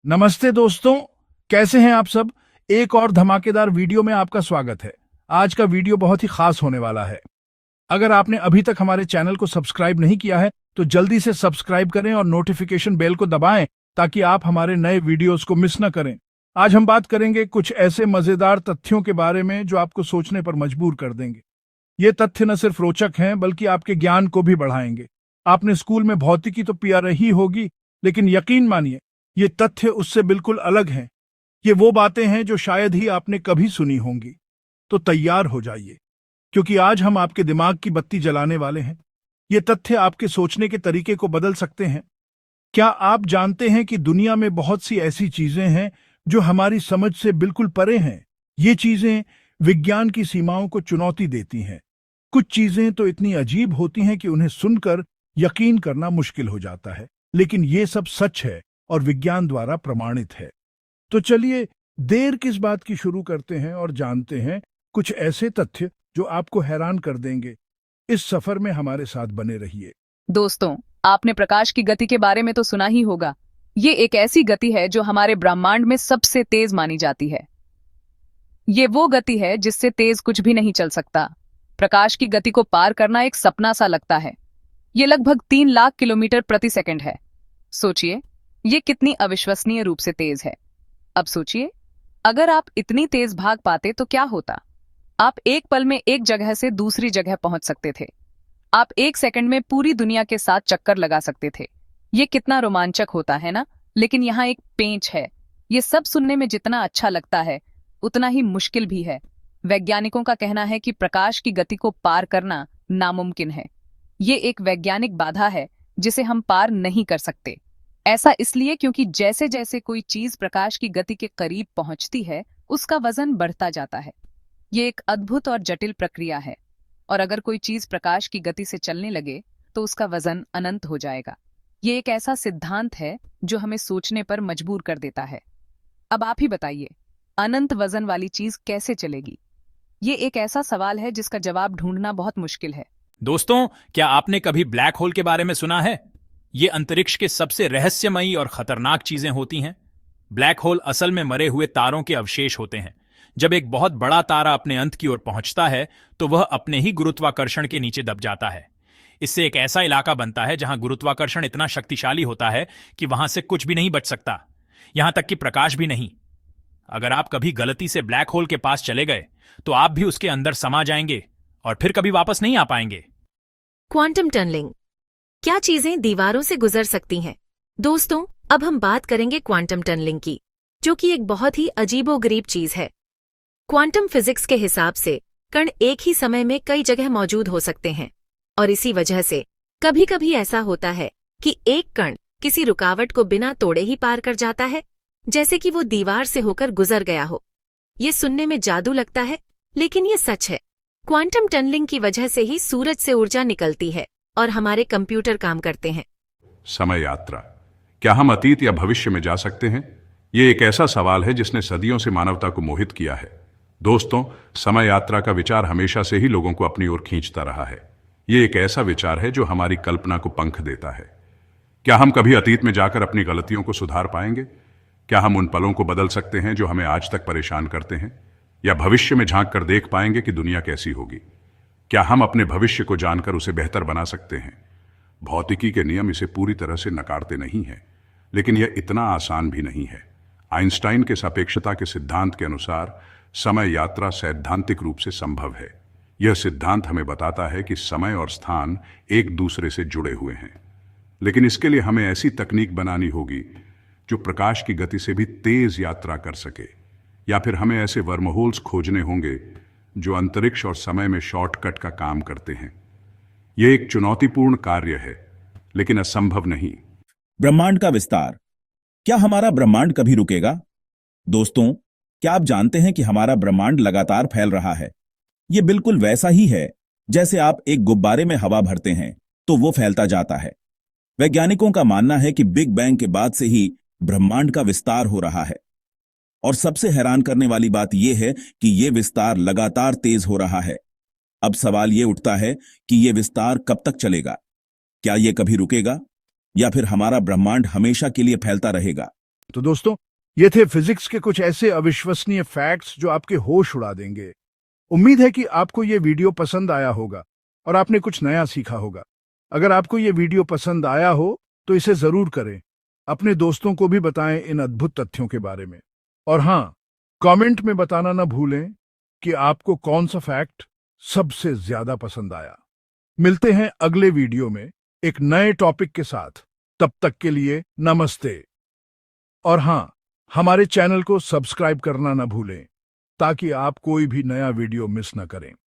नमस्ते दोस्तों, कैसे हैं आप सब। एक और धमाकेदार वीडियो में आपका स्वागत है। आज का वीडियो बहुत ही खास होने वाला है। अगर आपने अभी तक हमारे चैनल को सब्सक्राइब नहीं किया है तो जल्दी से सब्सक्राइब करें और नोटिफिकेशन बेल को दबाएं ताकि आप हमारे नए वीडियोस को मिस न करें। आज हम बात करेंगे कुछ ऐसे मजेदार तथ्यों के बारे में जो आपको सोचने पर मजबूर कर देंगे। ये तथ्य न सिर्फ रोचक हैं बल्कि आपके ज्ञान को भी बढ़ाएंगे। आपने स्कूल में भौतिकी तो पिया रही होगी, लेकिन यकीन मानिए ये तथ्य उससे बिल्कुल अलग हैं। ये वो बातें हैं जो शायद ही आपने कभी सुनी होंगी। तो तैयार हो जाइए, क्योंकि आज हम आपके दिमाग की बत्ती जलाने वाले हैं। ये तथ्य आपके सोचने के तरीके को बदल सकते हैं। क्या आप जानते हैं कि दुनिया में बहुत सी ऐसी चीजें हैं जो हमारी समझ से बिल्कुल परे हैं। ये चीजें विज्ञान की सीमाओं को चुनौती देती हैं। कुछ चीजें तो इतनी अजीब होती हैं कि उन्हें सुनकर यकीन करना मुश्किल हो जाता है, लेकिन ये सब सच है और विज्ञान द्वारा प्रमाणित है। तो चलिए देर किस बात की, शुरू करते हैं और जानते हैं कुछ ऐसे तथ्य जो आपको हैरान कर देंगे। इस सफर में हमारे साथ बने रहिए। दोस्तों, आपने प्रकाश की गति के बारे में तो सुना ही होगा। ये एक ऐसी गति है जो हमारे ब्रह्मांड में सबसे तेज मानी जाती है। ये वो गति है जिससे तेज कुछ भी नहीं चल सकता। प्रकाश की गति को पार करना एक सपना सा लगता है। ये लगभग 3 लाख किलोमीटर प्रति सेकंड है। सोचिए, ये कितनी अविश्वसनीय रूप से तेज है। अब सोचिए, अगर आप इतनी तेज भाग पाते तो क्या होता। आप एक पल में एक जगह से दूसरी जगह पहुंच सकते थे। आप 1 सेकंड में पूरी दुनिया के साथ चक्कर लगा सकते थे। ये कितना रोमांचक होता है ना। लेकिन यहाँ एक पेंच है। ये सब सुनने में जितना अच्छा लगता है उतना ही मुश्किल भी है। वैज्ञानिकों का कहना है कि प्रकाश की गति को पार करना नामुमकिन है। ये एक वैज्ञानिक बाधा है जिसे हम पार नहीं कर सकते। ऐसा इसलिए क्योंकि जैसे जैसे कोई चीज प्रकाश की गति के करीब पहुंचती है उसका वजन बढ़ता जाता है। ये एक अद्भुत और जटिल प्रक्रिया है। और अगर कोई चीज प्रकाश की गति से चलने लगे तो उसका वजन अनंत हो जाएगा। ये एक ऐसा सिद्धांत है जो हमें सोचने पर मजबूर कर देता है। अब आप ही बताइए, अनंत वजन वाली चीज कैसे चलेगी। ये एक ऐसा सवाल है जिसका जवाब ढूंढना बहुत मुश्किल है। दोस्तों, क्या आपने कभी ब्लैक होल के बारे में सुना है? ये अंतरिक्ष के सबसे रहस्यमयी और खतरनाक चीजें होती हैं। ब्लैक होल असल में मरे हुए तारों के अवशेष होते हैं। जब एक बहुत बड़ा तारा अपने अंत की ओर पहुंचता है तो वह अपने ही गुरुत्वाकर्षण के नीचे दब जाता है। इससे एक ऐसा इलाका बनता है जहां गुरुत्वाकर्षण इतना शक्तिशाली होता है कि वहां से कुछ भी नहीं बच सकता, यहां तक कि प्रकाश भी नहीं। अगर आप कभी गलती से ब्लैक होल के पास चले गए तो आप भी उसके अंदर समा जाएंगे और फिर कभी वापस नहीं आ पाएंगे। Quantum tunnelling. क्या चीजें दीवारों से गुजर सकती हैं? दोस्तों, अब हम बात करेंगे क्वांटम टनलिंग की, जो कि एक बहुत ही अजीबोगरीब चीज है। क्वांटम फिजिक्स के हिसाब से कण एक ही समय में कई जगह मौजूद हो सकते हैं, और इसी वजह से कभी कभी ऐसा होता है कि एक कण किसी रुकावट को बिना तोड़े ही पार कर जाता है, जैसे कि वो दीवार से होकर गुजर गया हो। ये सुनने में जादू लगता है, लेकिन ये सच है। क्वांटम टनलिंग की वजह से ही सूरज से ऊर्जा निकलती है और हमारे कंप्यूटर काम करते हैं। समय यात्रा। क्या हम अतीत या भविष्य में जा सकते हैं? ये एक ऐसा सवाल है जिसने सदियों से मानवता को मोहित किया है। दोस्तों, समय यात्रा का विचार हमेशा से ही लोगों को अपनी ओर खींचता रहा है। ये एक ऐसा विचार है जो हमारी कल्पना को पंख देता है। क्या हम कभी अतीत में जाकर अपनी गलतियों को सुधार पाएंगे? क्या हम उन पलों को बदल सकते हैं जो हमें आज तक परेशान करते हैं? या भविष्य में झांक कर देख पाएंगे कि दुनिया कैसी होगी? क्या हम अपने भविष्य को जानकर उसे बेहतर बना सकते हैं? भौतिकी के नियम इसे पूरी तरह से नकारते नहीं हैं, लेकिन यह इतना आसान भी नहीं है। आइंस्टाइन के सापेक्षता के सिद्धांत के अनुसार समय यात्रा सैद्धांतिक रूप से संभव है। यह सिद्धांत हमें बताता है कि समय और स्थान एक दूसरे से जुड़े हुए हैं, लेकिन इसके लिए हमें ऐसी तकनीक बनानी होगी जो प्रकाश की गति से भी तेज यात्रा कर सके, या फिर हमें ऐसे वर्महोल्स खोजने होंगे जो अंतरिक्ष और समय में शॉर्टकट का काम करते हैं। यह एक चुनौतीपूर्ण कार्य है, लेकिन असंभव नहीं। ब्रह्मांड का विस्तार। क्या हमारा ब्रह्मांड कभी रुकेगा? दोस्तों, क्या आप जानते हैं कि हमारा ब्रह्मांड लगातार फैल रहा है? यह बिल्कुल वैसा ही है जैसे आप एक गुब्बारे में हवा भरते हैं तो वो फैलता जाता है। वैज्ञानिकों का मानना है कि बिग बैंग के बाद से ही ब्रह्मांड का विस्तार हो रहा है। और सबसे हैरान करने वाली बात यह है कि यह विस्तार लगातार तेज हो रहा है। अब सवाल यह उठता है कि यह विस्तार कब तक चलेगा? क्या यह कभी रुकेगा या फिर हमारा ब्रह्मांड हमेशा के लिए फैलता रहेगा? तो दोस्तों, ये थे फिजिक्स के कुछ ऐसे अविश्वसनीय फैक्ट्स जो आपके होश उड़ा देंगे। उम्मीद है कि आपको ये वीडियो पसंद आया होगा और आपने कुछ नया सीखा होगा। अगर आपको ये वीडियो पसंद आया हो तो इसे जरूर करें, अपने दोस्तों को भी बताएं इन अद्भुत तथ्यों के बारे में। और हाँ, कमेंट में बताना ना भूलें कि आपको कौन सा फैक्ट सबसे ज्यादा पसंद आया। मिलते हैं अगले वीडियो में एक नए टॉपिक के साथ। तब तक के लिए नमस्ते। और हाँ, हमारे चैनल को सब्सक्राइब करना ना भूलें ताकि आप कोई भी नया वीडियो मिस न करें।